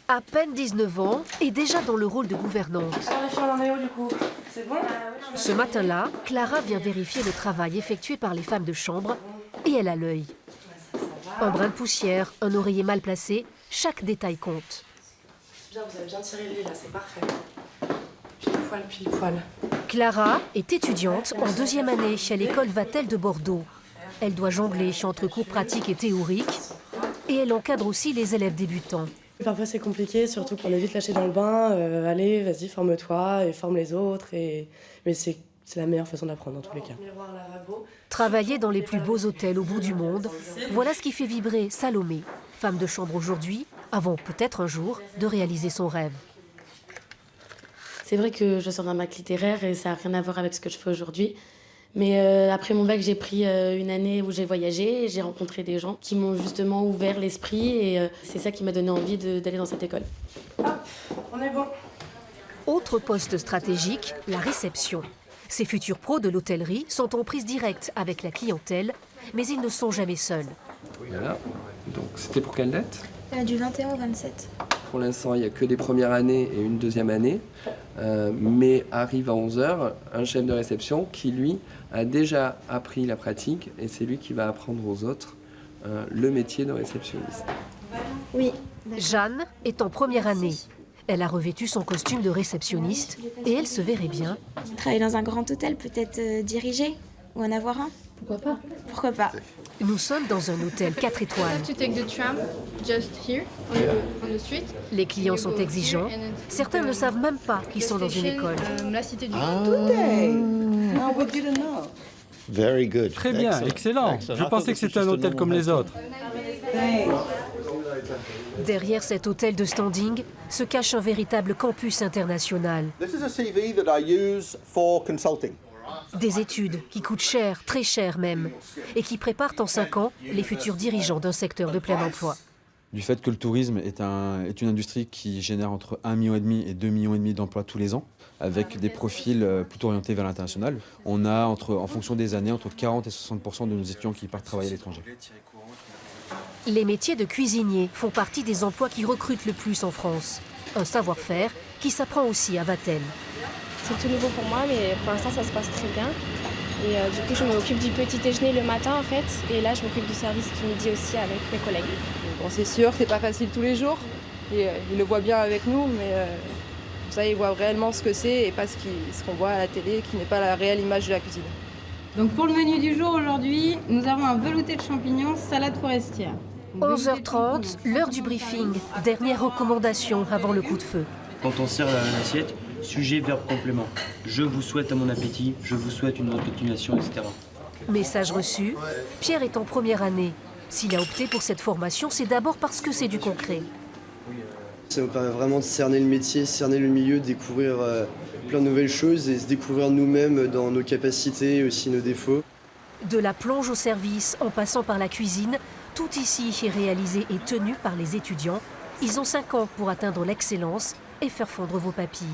À peine 19 ans et déjà dans le rôle de gouvernante. Alors les filles, on en est où du coup? C'est bon? Ce matin-là, Clara vient vérifier le travail effectué par les femmes de chambre et elle a l'œil. Un brin de poussière, un oreiller mal placé, chaque détail compte. Bien, vous avez bien tiré l'huile là, c'est parfait. Pile poil, pile poil. Clara est étudiante en 2e année à l'école Vatel de Bordeaux. Elle doit jongler entre cours pratiques et théoriques et elle encadre aussi les élèves débutants. Parfois c'est compliqué, surtout qu'on est vite lâché dans le bain. Allez, vas-y, forme-toi et forme les autres. Mais c'est la meilleure façon d'apprendre dans tous les cas. Travailler dans les plus beaux hôtels au bout du monde, voilà ce qui fait vibrer Salomé, femme de chambre aujourd'hui, avant peut-être un jour de réaliser son rêve. C'est vrai que je sors d'un bac littéraire et ça n'a rien à voir avec ce que je fais aujourd'hui. Mais après mon bac, j'ai pris une année où j'ai voyagé, j'ai rencontré des gens qui m'ont justement ouvert l'esprit et c'est ça qui m'a donné envie d'aller dans cette école. Hop, on est bon. Autre poste stratégique, la réception. Ces futurs pros de l'hôtellerie sont en prise directe avec la clientèle, mais ils ne sont jamais seuls. Voilà. Donc c'était pour quelle date? Du 21 au 27. Pour l'instant, il n'y a que des premières années et une 2e année. Mais arrive à 11h un chef de réception qui, lui, a déjà appris la pratique et c'est lui qui va apprendre aux autres le métier de réceptionniste. Oui. Jeanne est en première année. Elle a revêtu son costume de réceptionniste et elle se verrait bien. Travailler dans un grand hôtel, peut-être diriger ou en avoir un. Pourquoi pas? Pourquoi pas? Nous sommes dans un hôtel 4 étoiles. To take the tram just here on the street. Les clients sont exigeants. Certains ne savent même pas qu'ils sont dans une école. La cité du Very good. Très bien, excellent. Je pensais que c'était un hôtel comme les autres. Derrière cet hôtel de standing se cache un véritable campus international. This is a CV that I use for consulting. Des études qui coûtent cher, très cher même, et qui préparent en 5 ans les futurs dirigeants d'un secteur de plein emploi. Du fait que le tourisme est une industrie qui génère entre 1,5 million et 2,5 millions d'emplois tous les ans, avec des profils plutôt orientés vers l'international. On a, en fonction des années, entre 40 et 60% de nos étudiants qui partent travailler à l'étranger. Les métiers de cuisinier font partie des emplois qui recrutent le plus en France. Un savoir-faire qui s'apprend aussi à Vatel. C'est tout nouveau pour moi, mais pour l'instant ça se passe très bien. Et du coup je m'occupe du petit déjeuner le matin en fait, et là je m'occupe du service du midi aussi avec mes collègues. Bon, c'est sûr, c'est pas facile tous les jours, et il le voit bien avec nous, mais comme ça il voit réellement ce que c'est et pas ce qu'on voit à la télé, qui n'est pas la réelle image de la cuisine. Donc pour le menu du jour aujourd'hui, nous avons un velouté de champignons, salade forestière. 11h30, l'heure du briefing, dernière recommandation avant le coup de feu. Quand on sert l'assiette, sujet, verbe, complément. Je vous souhaite un bon appétit, je vous souhaite une bonne continuation, etc. Message reçu, Pierre est en première année. S'il a opté pour cette formation, c'est d'abord parce que c'est du concret. Ça nous permet vraiment de cerner le métier, cerner le milieu, découvrir plein de nouvelles choses et se découvrir nous-mêmes dans nos capacités et aussi nos défauts. De la plonge au service, en passant par la cuisine, tout ici est réalisé et tenu par les étudiants. Ils ont 5 ans pour atteindre l'excellence et faire fondre vos papilles.